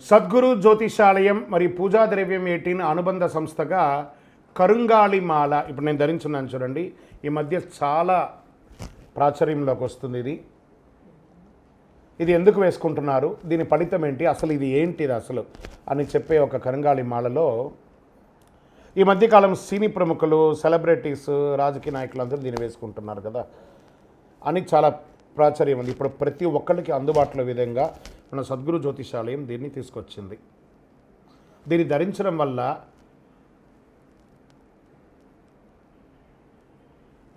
సద్గురు జ్యోతిషాలయం మరియు పూజా ద్రవ్యం 18 అనుబంధ సంస్థగా కరుంగాళి మాల ఇప్పుడు నేను ధరించున్నాను చూడండి. ఈ మధ్య చాలా ప్రాచుర్యంలోకి వస్తుంది. ఇది ఎందుకు వేసుకుంటున్నారు, దీని ఫలితం ఏంటి, అసలు ఇది ఏంటిది అసలు అని చెప్పే ఒక కరుంగాళి మాలలో ఈ మధ్యకాలం సినీ ప్రముఖులు, సెలబ్రిటీస్, రాజకీయ నాయకులు అందరూ దీన్ని వేసుకుంటున్నారు కదా అని చాలా ప్రాచుర్యం ఉంది. ఇప్పుడు ప్రతి ఒక్కరికి అందుబాటులో విధంగా మన సద్గురు జ్యోతిషాలయం దీన్ని తీసుకొచ్చింది. దీన్ని ధరించడం వల్ల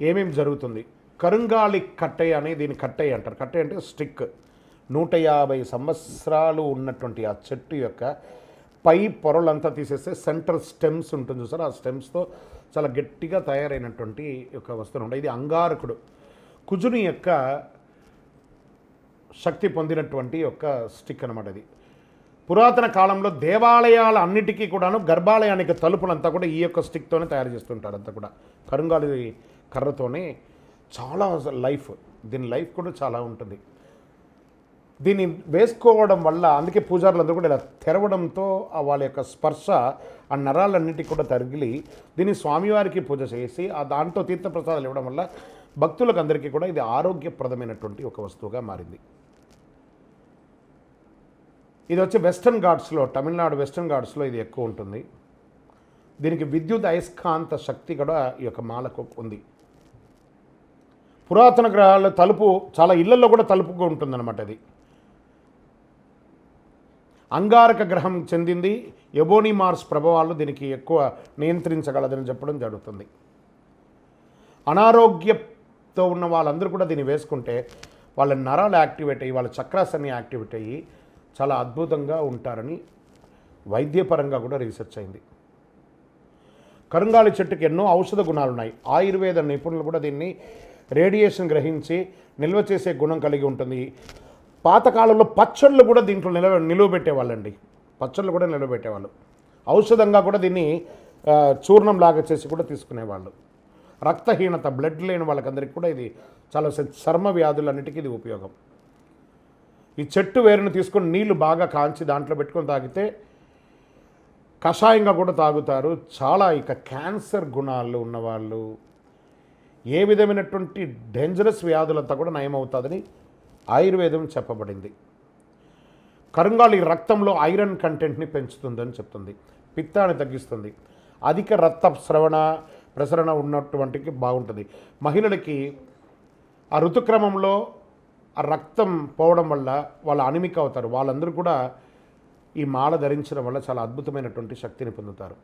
ఏమేమి జరుగుతుంది, కరుంగాళి కట్టె అని దీన్ని కట్టె అంటారు. కట్టె అంటే స్టిక్. 150 సంవత్సరాలు ఉన్నటువంటి ఆ చెట్టు యొక్క పై పొరలంతా తీసేస్తే సెంటర్ స్టెమ్స్ ఉంటుంది చూసారు, ఆ స్టెమ్స్తో చాలా గట్టిగా తయారైనటువంటి ఒక వస్తువు ఉంటుంది. ఇది అంగారకుడు, కుజుని యొక్క శక్తి పొందినటువంటి ఒక స్టిక్ అనమాట. ఇది పురాతన కాలంలో దేవాలయాల అన్నిటికీ కూడాను గర్భాలయానికి తలుపులంతా కూడా ఈ యొక్క స్టిక్తోనే తయారు చేస్తుంటారు. అంతా కూడా కరుంగాళి కర్రతోనే చాలా లైఫ్, దీని లైఫ్ కూడా చాలా ఉంటుంది. దీన్ని వేసుకోవడం వల్ల అందుకే పూజారులందరూ కూడా ఇలా తెరవడంతో వాళ్ళ యొక్క స్పర్శ ఆ నరాలన్నిటికీ కూడా తగిలి దీన్ని స్వామివారికి పూజ చేసి ఆ దాంట్లో తీర్థప్రసాదాలు ఇవ్వడం వల్ల భక్తులకు అందరికీ కూడా ఇది ఆరోగ్యప్రదమైనటువంటి ఒక వస్తువుగా మారింది. ఇది వచ్చి వెస్టర్న్ ఘాట్స్లో, తమిళనాడు వెస్టర్న్ ఘాట్స్లో ఇది ఎక్కువ ఉంటుంది. దీనికి విద్యుత్ అయస్కాంత శక్తి కూడా ఈ యొక్క మాలకు ఉంది. పురాతన గ్రహాల తలుపు చాలా ఇళ్లలో కూడా తలుపుగా ఉంటుందన్నమాట. ఇది అంగారక గ్రహం చెందింది. ఎబోనీ మార్స్ ప్రభావాలు దీనికి ఎక్కువ నియంత్రించగలదని చెప్పడం జరుగుతుంది. అనారోగ్యంతో ఉన్న వాళ్ళందరూ కూడా దీన్ని వేసుకుంటే వాళ్ళ నరాలు యాక్టివేట్ అయ్యి వాళ్ళ చక్రాస్ అన్ని యాక్టివేట్ అయ్యి చాలా అద్భుతంగా ఉంటారని వైద్యపరంగా కూడా రీసెర్చ్ అయింది. కరుంగాళి చెట్టుకి ఎన్నో ఔషధ గుణాలు ఉన్నాయి. ఆయుర్వేద నిపుణులు కూడా దీన్ని రేడియేషన్ గ్రహించి నిల్వ చేసే గుణం కలిగి ఉంటుంది. పాతకాలంలో పచ్చళ్ళు కూడా దీంట్లో నిలువబెట్టేవాళ్ళండి. పచ్చళ్ళు కూడా నిలవబెట్టేవాళ్ళు. ఔషధంగా కూడా దీన్ని చూర్ణం లాగా చేసి కూడా తీసుకునేవాళ్ళు. రక్తహీనత, బ్లడ్ లేని వాళ్ళకందరికీ కూడా ఇది చాలా చర్మ వ్యాధులన్నిటికీ ఇది ఉపయోగం. ఈ చెట్టు వేరును తీసుకొని నీళ్లు బాగా కాంచి దాంట్లో పెట్టుకొని తాగితే కషాయంగా కూడా తాగుతారు. చాలా ఇక క్యాన్సర్ గుణాలు ఉన్నవాళ్ళు, ఏ విధమైనటువంటి డేంజరస్ వ్యాధులంతా కూడా నయమవుతుందని ఆయుర్వేదం చెప్పబడింది. కరుంగాళి రక్తంలో ఐరన్ కంటెంట్ని పెంచుతుందని చెప్తుంది. పిత్తాన్ని తగ్గిస్తుంది. అధిక రక్త ప్రసరణ ఉన్నటువంటికి బాగుంటుంది. మహిళలకి ఆ ఋతుక్రమంలో ఆ రక్తం పోవడం వల్ల వాళ్ళు అనిమిక్ అవుతారు. వాళ్ళందరూ కూడా ఈ మాల ధరించడం వల్ల చాలా అద్భుతమైనటువంటి శక్తిని పొందుతారు.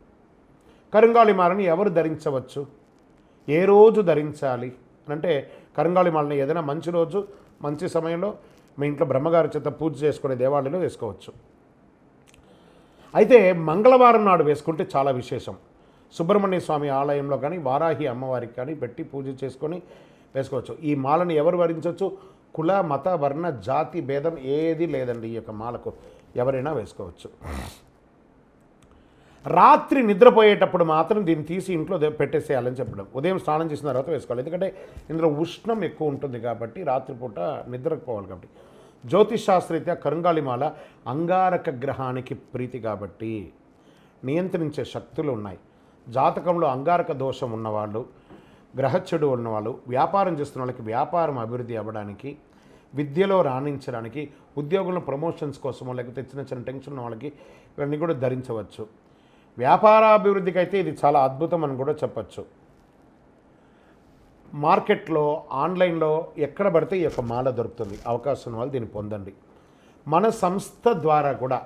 కరుంగాళి మాలని ఎవరు ధరించవచ్చు, ఏ రోజు ధరించాలి అంటే కరుంగాళి మాలని ఏదైనా మంచి రోజు మంచి సమయంలో మీ ఇంట్లో బ్రహ్మగారి చేత పూజ చేసుకునే దేవాలయంలో వేసుకోవచ్చు. అయితే మంగళవారం నాడు వేసుకుంటే చాలా విశేషం. సుబ్రహ్మణ్య స్వామి ఆలయంలో కానీ వారాహి అమ్మవారికి కానీ పెట్టి పూజ చేసుకొని వేసుకోవచ్చు. ఈ మాలను ఎవరు వరించవచ్చు, కుల మత వర్ణ జాతి భేదం ఏది లేదండి. ఈ యొక్క మాలకు ఎవరైనా వేసుకోవచ్చు. రాత్రి నిద్రపోయేటప్పుడు మాత్రం దీన్ని తీసి ఇంట్లో పెట్టేసేయాలని చెప్పడం. ఉదయం స్నానం చేసిన తర్వాత వేసుకోవాలి. ఎందుకంటే ఇందులో ఉష్ణం ఎక్కువ ఉంటుంది కాబట్టి రాత్రిపూట నిద్రపోవాలి కాబట్టి. జ్యోతిష్ శాస్త్రరీత్యా కరుంగాళిమాల అంగారక గ్రహానికి ప్రీతి కాబట్టి నియంత్రించే శక్తులు ఉన్నాయి. జాతకంలో అంగారక దోషం ఉన్నవాళ్ళు, గ్రహచెడు ఉన్నవాళ్ళు, వ్యాపారం చేస్తున్న వాళ్ళకి వ్యాపారం అభివృద్ధి అవ్వడానికి, విద్యలో రాణించడానికి, ఉద్యోగంలో ప్రమోషన్స్ కోసమో లేకపోతే చిన్న చిన్న టెన్షన్ ఉన్న వాళ్ళకి ఇవన్నీ కూడా ధరించవచ్చు. వ్యాపారాభివృద్ధికి అయితే ఇది చాలా అద్భుతం అని కూడా చెప్పచ్చు. మార్కెట్లో, ఆన్లైన్లో ఎక్కడ పడితే ఈ యొక్క మాల దొరుకుతుంది. అవకాశం ఉన్న వాళ్ళు దీన్ని పొందండి. మన సంస్థ ద్వారా కూడా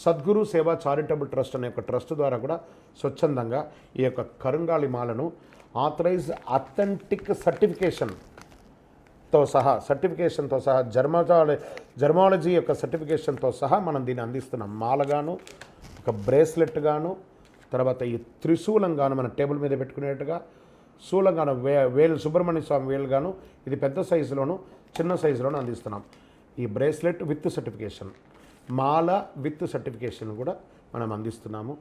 సద్గురు సేవా చారిటబుల్ ట్రస్ట్ అనే ఒక ట్రస్ట్ ద్వారా కూడా స్వచ్ఛందంగా ఈ యొక్క కరుంగాళి మాలను ఆథరైజ్డ్ అథెంటిక్ సర్టిఫికేషన్తో సహా జర్మాలజీ యొక్క సర్టిఫికేషన్తో సహా మనం దీన్ని అందిస్తున్నాం. మాలగాను, ఒక బ్రేస్లెట్ గాను, తర్వాత ఈ త్రిశూలం గాను మన టేబుల్ మీద పెట్టుకునేట్టుగా, శూలంగాను వేలు సుబ్రహ్మణ్య స్వామి వేలు గాను, ఇది పెద్ద సైజులోను చిన్న సైజులోను అందిస్తున్నాం. ఈ bracelet with certification, Mala with certification కూడా మనం అందిస్తున్నాము.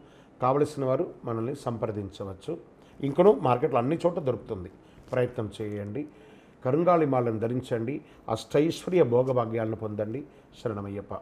కావలసిన వారు మనల్ని సంప్రదించవచ్చు. ఇంకనూ మార్కెట్లో అన్ని చోట్ల దొరుకుతుంది. ప్రయత్నం చేయండి. కరుంగాళి మాలను ధరించండి. అష్టైశ్వర్య భోగభాగ్యాలను పొందండి. శరణమయ్యప్ప.